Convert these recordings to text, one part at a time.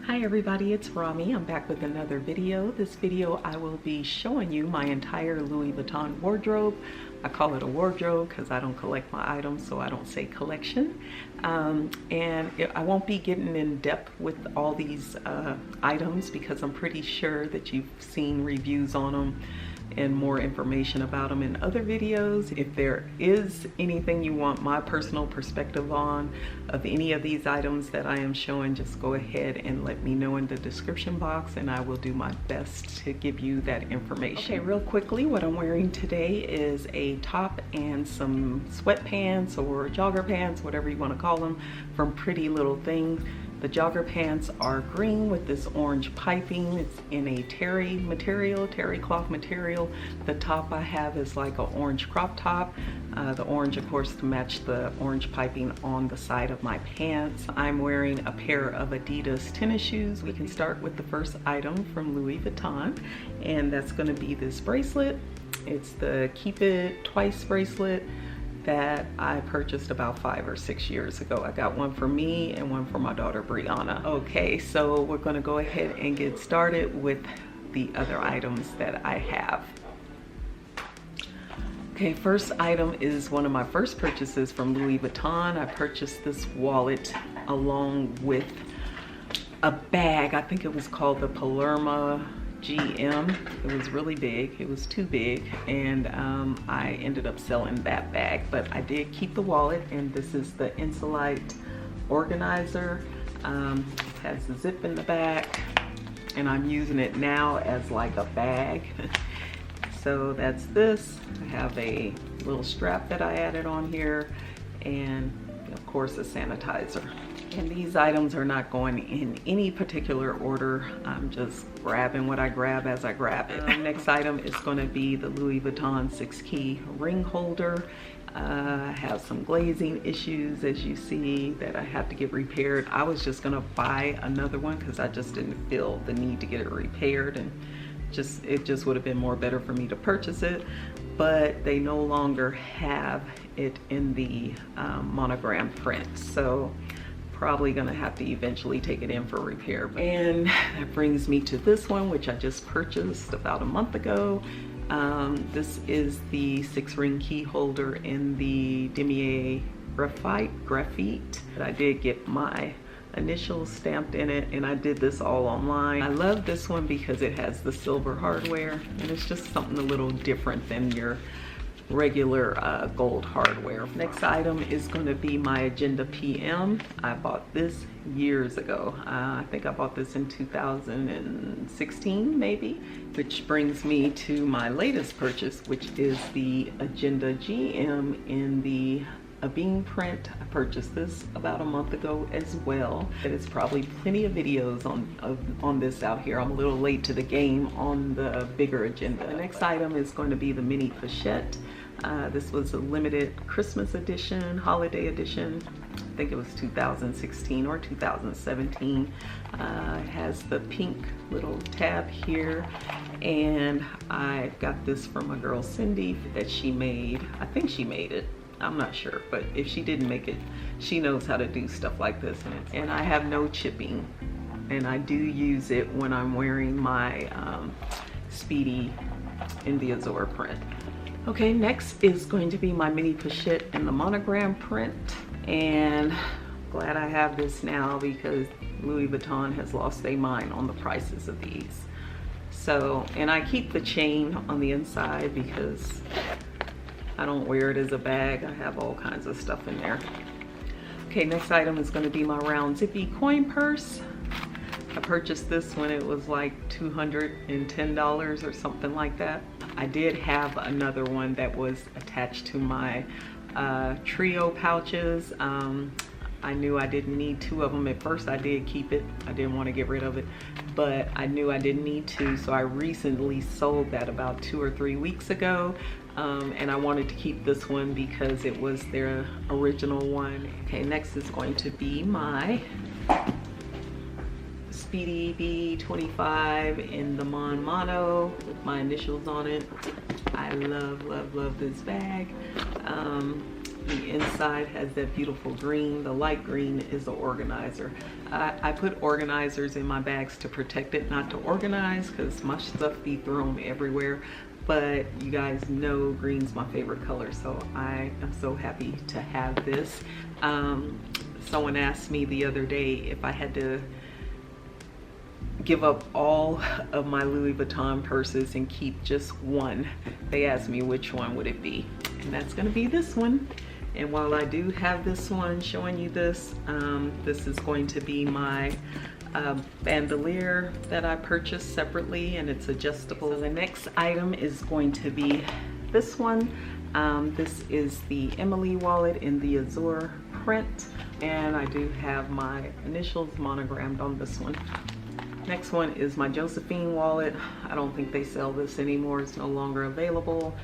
Hi everybody, it's Romi. I'm back with another video. This video I will be showing you my entire Louis Vuitton wardrobe. I call it a wardrobe because I don't collect my items, so I don't say collection. I won't be getting in depth with all these items because I'm pretty sure that you've seen reviews on them and more information about them in other videos. If there is anything you want my personal perspective on of any of these items that I am showing, just go ahead and let me know in the description box and I will do my best to give you that information. Okay, real quickly, what I'm wearing today is a top and some sweatpants or jogger pants, whatever you want to call them, from Pretty Little Thing. The jogger pants are green with this orange piping. It's in a terry cloth material. The top I have is like an orange crop top. The orange, of course, to match the orange piping on the side of my pants. I'm wearing a pair of Adidas tennis shoes. We can start with the first item from Louis Vuitton, and that's gonna be this bracelet. It's the Keep It Twice bracelet that I purchased about 5 or 6 years ago. I got one for me and one for my daughter Brianna. Okay, so we're gonna go ahead and get started with the other items that I have. Okay, first item is one of my first purchases from Louis Vuitton. I purchased this wallet along with a bag. I think it was called the Palermo GM. It was really big. It was too big, and I ended up selling that bag, but I did keep the wallet. And this is the Insolite Organiser. It has a zip in the back, and I'm using it now as like a bag. So that's this. I have a little strap that I added on here, and of course a sanitizer. And these items are not going in any particular order. I'm just grabbing what I grab as I grab it. Next item is going to be the Louis Vuitton 6-key ring holder. I have some glazing issues, as you see, that I have to get repaired. I was just going to buy another one because I just didn't feel the need to get it repaired, and it just would have been more better for me to purchase it. But they no longer have it in the monogram print, so probably gonna have to eventually take it in for repair. And that brings me to this one, which I just purchased about a month ago. This is the 6-ring key holder in the Damier Graphite. I did get my initials stamped in it, and I did this all online. I love this one because it has the silver hardware, and it's just something a little different than your regular gold hardware. Next item is going to be my Agenda PM. I bought this years ago. I think I bought this in 2016 maybe, which brings me to my latest purchase, which is the Agenda GM in the Ebene print. I purchased this about a month ago as well. There's probably plenty of videos on this out here. I'm a little late to the game on the bigger Agenda. The next item is going to be the mini pochette. This was a limited Christmas edition, holiday edition. I think it was 2016 or 2017. It has the pink little tab here, and I got this from my girl Cindy that she made. I think she made it. I'm not sure, but if she didn't make it, she knows how to do stuff like this. And I have no chipping, and I do use it when I'm wearing my Speedy in the Azure print. Okay, next is going to be my mini pochette in the monogram print, and glad I have this now because Louis Vuitton has lost their mind on the prices of these. So, and I keep the chain on the inside because I don't wear it as a bag. I have all kinds of stuff in there. Okay, next item is going to be my round zippy coin purse. I purchased this when it was like $210 or something like that. I did have another one that was attached to my trio pouches. I knew I didn't need 2 of them. At first I did keep it. I didn't want to get rid of it, but I knew I didn't need to, so I recently sold that about 2 or 3 weeks ago. And I wanted to keep this one because it was their original one. Okay, next is going to be my Speedy B25 in the Mon Mono with my initials on it. I love this bag. The inside has that beautiful green. The light green is the organizer. I put organizers in my bags to protect it, not to organize, because my stuff be thrown everywhere. But you guys know green's my favorite color, so I am so happy to have this. Someone asked me the other day if I had to give up all of my Louis Vuitton purses and keep just one. They asked me which one would it be, and that's gonna be this one. And while I do have this one showing you this, this is going to be my bandouliere that I purchased separately, and it's adjustable. So the next item is going to be this one. This is the Emilie wallet in the Azure print, and I do have my initials monogrammed on this one. Next one is my Josephine wallet. I don't think they sell this anymore. It's no longer available.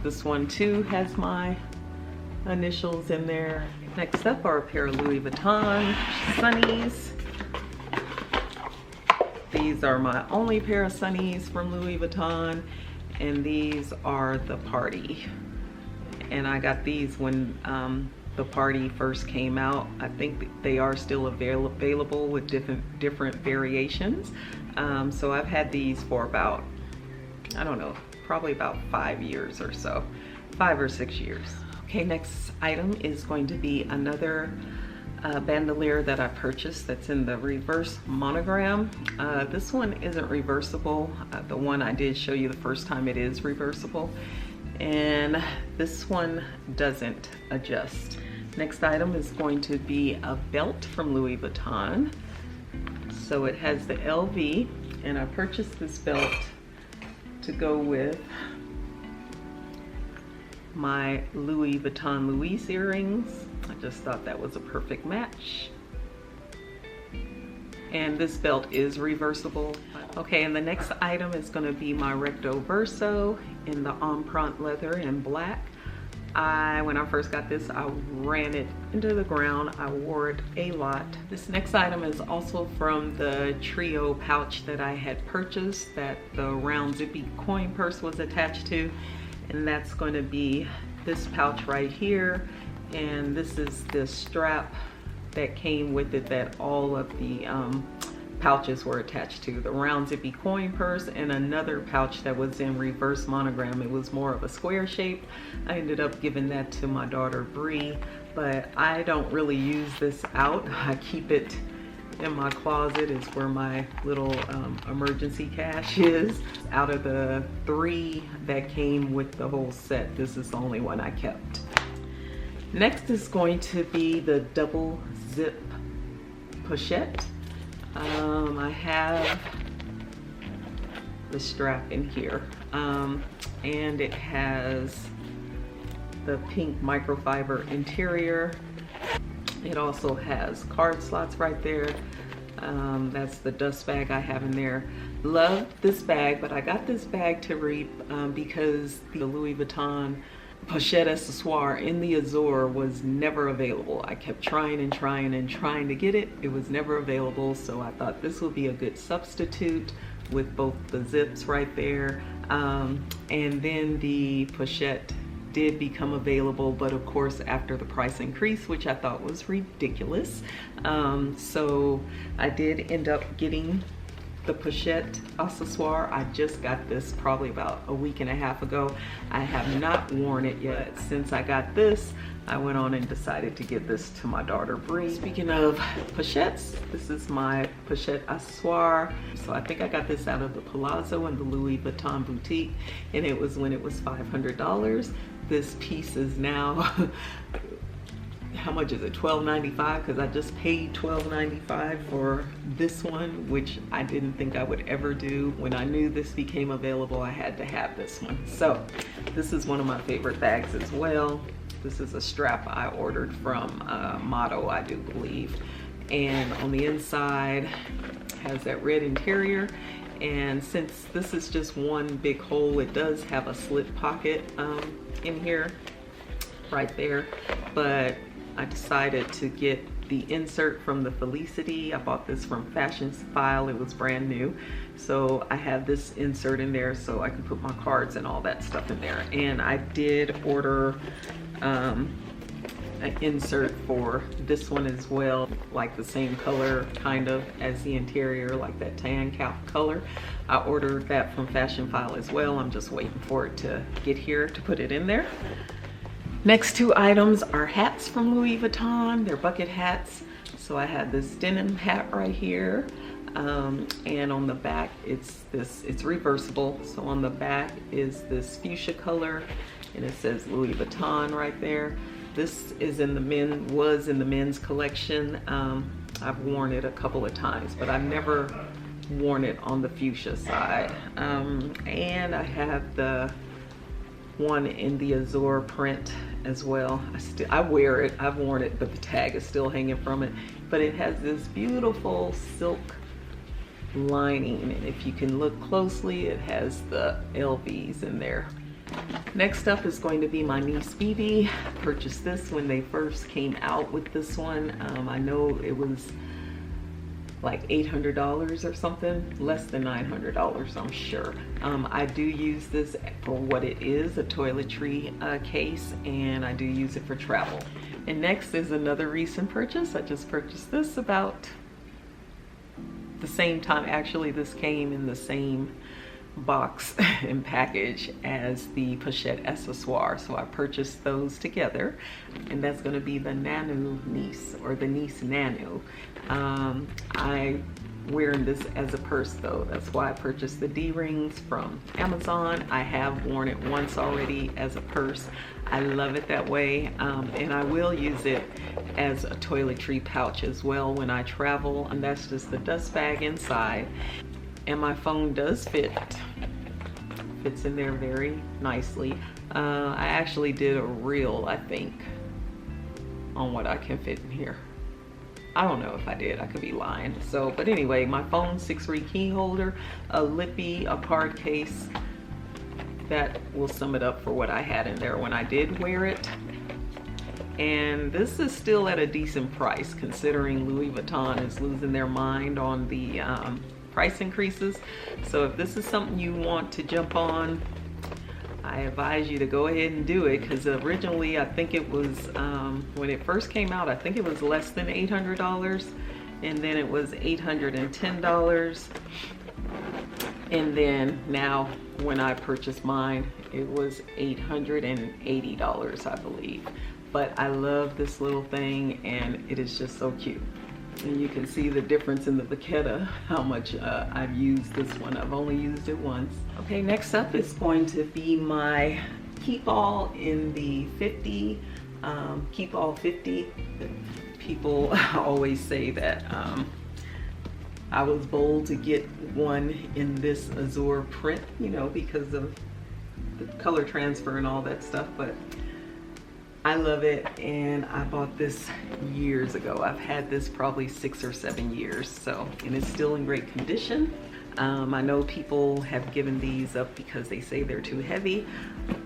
This one too has my initials in there. Next up are a pair of Louis Vuitton Sunnies. These are my only pair of Sunnies from Louis Vuitton, and these are the party. And I got these when the party first came out. I think they are still available with different variations. So I've had these for about, I don't know, probably about 5 years or so, 5 or 6 years. Okay, next item is going to be another bandouliere that I purchased that's in the reverse monogram. This one isn't reversible. The one I did show you the first time, it is reversible. And this one doesn't adjust. Next item is going to be a belt from Louis Vuitton. So it has the LV, and I purchased this belt to go with my Louis Vuitton Louise earrings. I just thought that was a perfect match. And this belt is reversible. Okay, and the next item is going to be my Recto Verso in the empreinte leather in black. When I first got this, I ran it into the ground. I wore it a lot. This next item is also from the trio pouch that I had purchased that the round zippy coin purse was attached to. And that's going to be this pouch right here. And this is the strap that came with it that all of the pouches were attached to. The round zippy coin purse and another pouch that was in reverse monogram. It was more of a square shape. I ended up giving that to my daughter Bree, but I don't really use this out. I keep it in my closet. Is where my little emergency cash is. Out of the 3 that came with the whole set, this is the only one I kept. Next is going to be the double zip pochette. I have the strap in here, and it has the pink microfiber interior. It also has card slots right there. That's the dust bag I have in there. Love this bag, but I got this bag to read because the Louis Vuitton pochette accessoire in the Azure was never available. I kept trying and trying and trying to get it. It was never available, so I thought this would be a good substitute with both the zips right there. And then the pochette did become available, but of course after the price increase, which I thought was ridiculous. So I did end up getting the pochette accessoire. I just got this probably about a week and a half ago. I have not worn it yet. Since I got this, I went on and decided to give this to my daughter Bree. Speaking of pochettes, this is my pochette accessoire. So I think I got this out of the Palazzo and the Louis Vuitton boutique, and it was when it was $500. This piece is now how much is it, $12.95, because I just paid $12.95 for this one, which I didn't think I would ever do. When I knew this became available, I had to have this one. So this is one of my favorite bags as well. This is a strap I ordered from Motto, I do believe. And on the inside has that red interior. And since this is just one big hole, it does have a slit pocket in here, right there. But I decided to get the insert from the Felicie. I bought this from Fashion File. It was brand new. So I have this insert in there so I can put my cards and all that stuff in there. And I did order an insert for this one as well, like the same color kind of as the interior, like that tan color. I ordered that from Fashion File as well. I'm just waiting for it to get here to put it in there. Next two items are hats from Louis Vuitton. They're bucket hats. So I have this denim hat right here. And on the back it's reversible. So on the back is this fuchsia color and it says Louis Vuitton right there. This is in the men's collection. I've worn it a couple of times, but I've never worn it on the fuchsia side. And I have the one in the Azure print as well. I wear it, I've worn it, but the tag is still hanging from it. But it has this beautiful silk lining, and if you can look closely, it has the LVs in there. Next up is going to be my niece Speedy. Purchased this when they first came out with this one. I know it was like $800 or something, less than $900, I'm sure. I do use this for what it is, a toiletry case, and I do use it for travel. And next is another recent purchase. I just purchased this about the same time. Actually, this came in the same box and package as the Pochette accessoire, so I purchased those together, and that's going to be the Nano Niece, or the Niece Nano. I wearing this as a purse though, that's why I purchased the D-rings from Amazon. I have worn it once already as a purse. I love it that way, and I will use it as a toiletry pouch as well when I travel, and that's just the dust bag inside. And my phone does fits in there very nicely. I actually did a reel, I think, on what I can fit in here. I don't know if I did, I could be lying. So, but anyway, my phone, 6-ring key holder, a lippy, a card case. That will sum it up for what I had in there when I did wear it. And this is still at a decent price, considering Louis Vuitton is losing their mind on the price increases. So if this is something you want to jump on, I advise you to go ahead and do it, because originally I think it was, when it first came out, I think it was less than $800, and then it was $810, and then now when I purchased mine, it was $880, I believe. But I love this little thing, and it is just so cute. And you can see the difference in the Vachetta, how much I've used this one. I've only used it once. Okay, next up is going to be my Keep All in the 50, Keep All 50. People always say that I was bold to get one in this Azure print, you know, because of the color transfer and all that stuff, but I love it, and I bought this years ago. I've had this probably 6 or 7 years, so, and it's still in great condition. I know people have given these up because they say they're too heavy.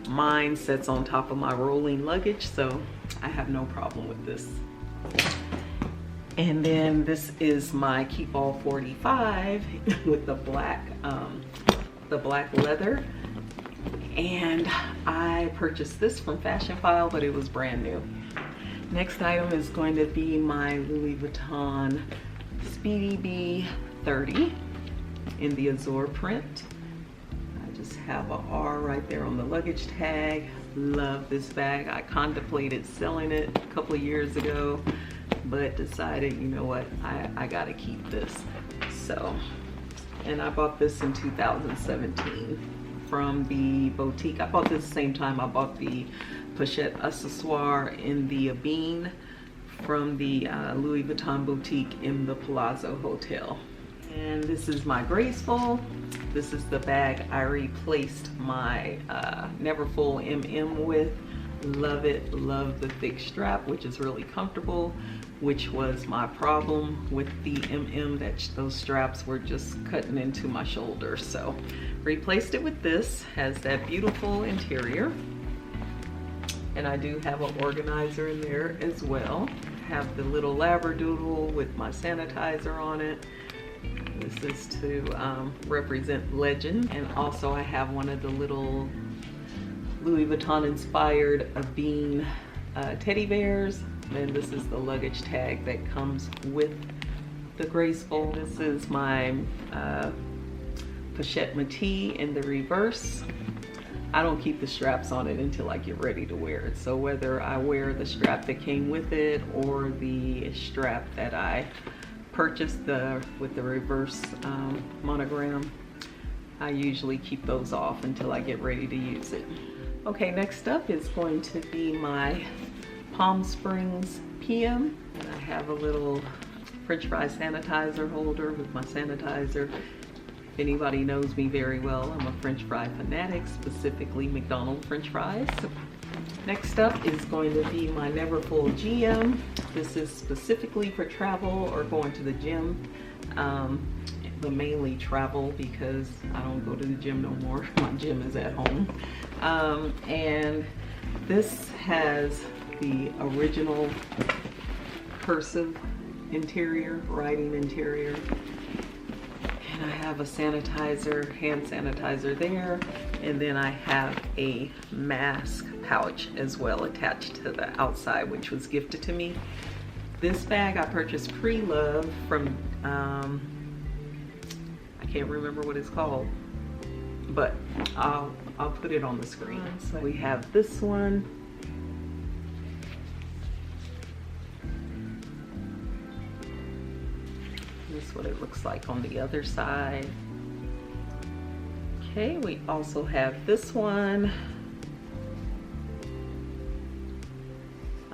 Mine sits on top of my rolling luggage, so I have no problem with this. And then this is my Keep All 45 with the black leather. And I purchased this from Fashion File, but it was brand new. Next item is going to be my Louis Vuitton Speedy B25 in the Azure print. I just have an R right there on the luggage tag. Love this bag. I contemplated selling it a couple of years ago, but decided, you know what, I gotta keep this. So, and I bought this in 2017. From the boutique. I bought this the same time I bought the Pochette accessoire in the Ebene from the Louis Vuitton boutique in the Palazzo Hotel. And this is my Graceful. This is the bag I replaced my Neverfull MM with. Love it, love the thick strap, which is really comfortable, which was my problem with the MM, that those straps were just cutting into my shoulder. So replaced it with this. Has that beautiful interior, and I do have an organizer in there as well. Have the little labradoodle with my sanitizer on it. This is to represent legend, and also I have one of the little Louis Vuitton inspired Ebene teddy bears. And this is the luggage tag that comes with the Graceful. This is my Pochette Matee in the reverse. I don't keep the straps on it until I get ready to wear it. So whether I wear the strap that came with it or the strap that I purchased with the reverse monogram, I usually keep those off until I get ready to use it. Okay, next up is going to be my Palm Springs PM. And I have a little French fry sanitizer holder with my sanitizer. If anybody knows me very well, I'm a French fry fanatic, specifically McDonald's French fries. Next up is going to be my Neverfull GM. This is specifically for travel or going to the gym. But mainly travel because I don't go to the gym no more. My gym is at home. And this has the original cursive interior, writing interior. And I have a sanitizer, hand sanitizer there. And then I have a mask pouch as well attached to the outside, which was gifted to me. This bag I purchased pre-love from, I can't remember what it's called, but I'll put it on the screen. So we have this one. This is what it looks like on the other side. Okay, we also have this one.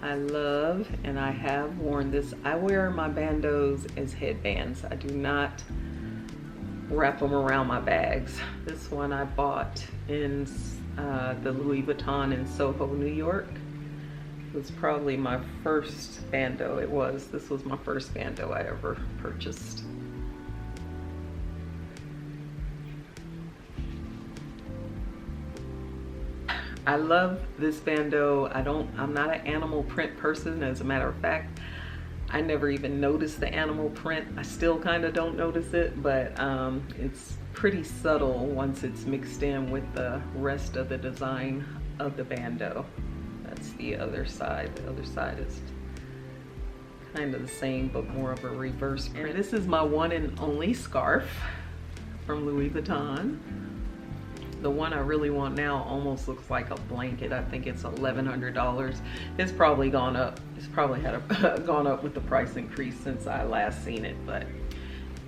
I love, and I have worn this. I wear my bandeaus as headbands. I do not wrap them around my bags. This one I bought in the Louis Vuitton in Soho, New York. It was probably my first bandeau. This was my first bandeau I ever purchased. I love this bandeau. I'm not an animal print person. As a matter of fact, I never even noticed the animal print. I still kind of don't notice it, but it's pretty subtle once it's mixed in with the rest of the design of the bandeau. That's the other side. The other side is kind of the same, but more of a reverse print. This is my one and only scarf from Louis Vuitton. The one I really want now almost looks like a blanket. I think it's $1,100. It's probably gone up. It's probably gone up with the price increase since I last seen it. But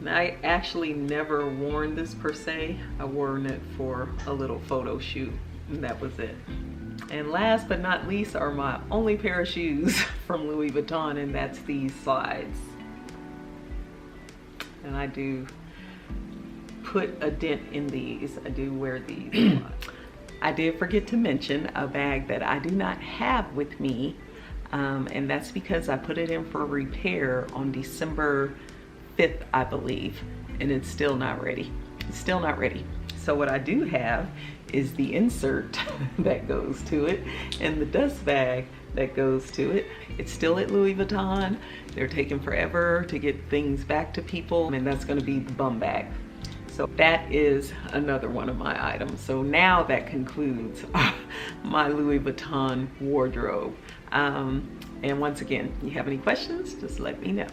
I actually never worn this per se. I worn it for a little photo shoot, and that was it. And last but not least are my only pair of shoes from Louis Vuitton, and that's these slides. And I do put a dent in these. I do wear these a lot. I did forget to mention a bag that I do not have with me, and that's because I put it in for repair on December 5th, I believe, and it's still not ready. It's still not ready. So what I do have is the insert that goes to it and the dust bag that goes to it. It's still at Louis Vuitton. They're taking forever to get things back to people, and that's going to be the bum bag. So that is another one of my items. So now that concludes my Louis Vuitton wardrobe. And once again, if you have any questions, just let me know.